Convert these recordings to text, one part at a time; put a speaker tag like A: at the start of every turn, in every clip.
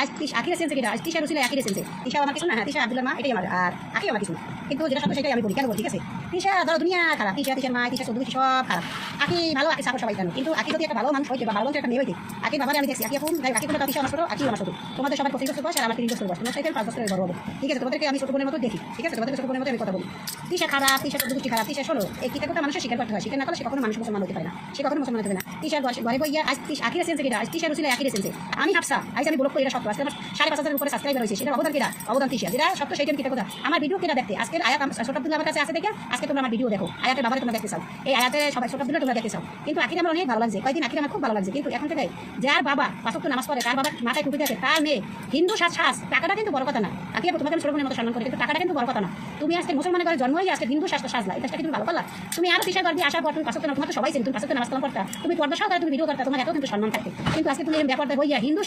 A: আজ আখির এসেন্সে কিনা আজ তিশা রসিলে আখির এসেন্সে তিশা আমার কিছু না, হ্যাঁ তিশা আব্দুল্লাহ মা এটাই আমার, আর আখি আমার কিছু না। কিন্তু যেটা সত্য সেটাই আমি বলি, কেন বলি ঠিক আছে। তিশা ধরো দুনিয়া খারাপ, তিশার মা তিশা চৌধুরী সব খারাপ। আখি ভালো, আখি সাপোর্ট সবাই জানো, কিন্তু আখি যদি একটা ভালো মানুষ হইতে বা ভালো মানুষ একটা মেয়ে হইতে, আখি বাবারে আমি দেখছি আখি এখন আখি কোনো তিশা আমার ছোটো, আখি আমার ছোটো। তোমাদের সবার 25 বছর বয়স আর আমার 30 বছর বয়স, তোমার সাইকেল 5 বছরের বড় হবে, ঠিক আছে। তোমাদেরকে আমি ছোটো বোনের মতো দেখি, ঠিক আছে। তোমাদের ছোটো বোনের মতো আমি কথা বলি। তিশা খারাপ, তিশা চৌধুরী খারাপ, তিশা শোনো এই কথা মানুষের স্বীকার করতে হয়, স্বীকার না করলে সে কখনো মানুষ মুসলমান হতে পারে না, সে কখনো মুসলমান হতে পারে না। তিশার ঘরে বইয়া আজ আখির এসেন্সে কিনা আজ তিশা রসিলে আখির এসেন্সে আমি হাফসা আজ আমি ব্লক করি, এটা সত্য। আজকে আমার 5,500 উপরে সাবস্ক্রাইবার হয়েছে, সেটা অবদান কিনা অবদান তিশা, যেটা সত্য সেইটা কিনা কথা। আমার ভিডিও কিনা দেখতে আজকের আয়াত ছোট আব্দুল্লাহ আমার কাছে আছে দেখে আজকে তোমরা আমার ভিডিও দেখো, আয়াতের বাবারে তোমরা দেখতে চাও, এই আয়াতে সবাই ছোট আব্দুল্লাহ তোমরা দেখতে চাও। কিন্তু আখির আমার অনেক ভালো লাগছে, কয়েকদিন আখির আমার খুব ভালো লাগছে। কিন্তু এখন থেকে যার বাবা 5 ওয়াক্ত নামাজ পড়ে, তার বাবা মাথায় টুপি দেখে, তার মেয়ে হিন্দু সাজ, টাকাটা কিন্তু বড় কথা না। আখি তোমাকে আমি ছোট বোনের মতো সম্মান করি, কিন্তু টাকাটা কিন্তু বড় কথা না। তুমি আজকে মুসলমানের ঘরে জন্ম হয়ে আজকে হিন্দু সাজলা, এটা কিন্তু ভালো পারলা। তুমি আরো তিশার ঘর দিয়ে আসার পর তুমি 5 ওয়াক্ত নামাজ, তোমার সবাই তুমি 5 ওয়াক্ত নামাজ কালাম করতা, তুমি পর্দা সহকারে তুমি ভিডিও করতা, তোমার এত কিন্তু সম্মান থাকে। কিন্তু আজকে তুমি ব্যাপারটা হইয়া হিন্দু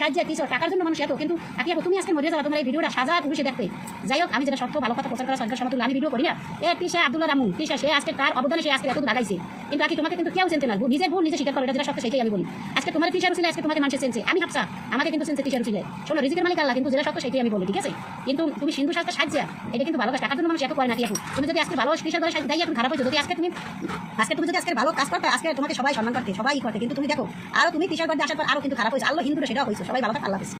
A: সাজিয়া কিছু টাকার জন্য মানুষ এত, কিন্তু আখি তুমি আজকে মরে যাওয়া, তোমার এই ভিডিওটা সাজা পুলিশে দেখতে। যাই হোক, আমি যেটা সত্য ভালো কথা প্রচার করা সরকার সমতুল্য আমি ভিডিও করি না। তিশা আব্দুল্লাহ রামু তিশা সে আজকে তার অবদানে সে আজকে এত লাগাইছে, কিন্তু আখি তোমাকে কিন্তু কেউ চিনতে না, নিজের ভুল নিজে স্বীকার করে, এটা যেটা সত্য সেটাই আমি বলি। আজকে তোমার তিশা রসিলে আজকে তোমাকে মানুষের চেনছে, আমি হাফসা আমাকে কিন্তু চেনছে তিশা রসিলে। শোনো রিজিকের মালিক আল্লাহ, কিন্তু যেটা সত্য সেটাই আমি বলি, ঠিক আছে। কিন্তু তুমি হিন্দু সাজিয়া এটা কিন্তু ভালো কাজ, টাকার জন্য মানুষ এত করে না। এখন তুমি যদি আজকে ভালো তিশার ঘরে সাজিয়ে এখন খারাপ হয়েছে, যদি আজকে তুমি যদি আজকে ভালো কাজ করতে, আজকে তোমাকে সবাই সম্মান করতে, সবাই করতে, কিন্তু তুমি দেখো আরো তুমি তিশার ঘরে আসার পর আরো কিন্তু খারাপ হয়েছে। আল্লাহ হিন্দুরা সেটাও হয়েছে, সবাই ভালো থাকে, আল্লাহ হাফেজ।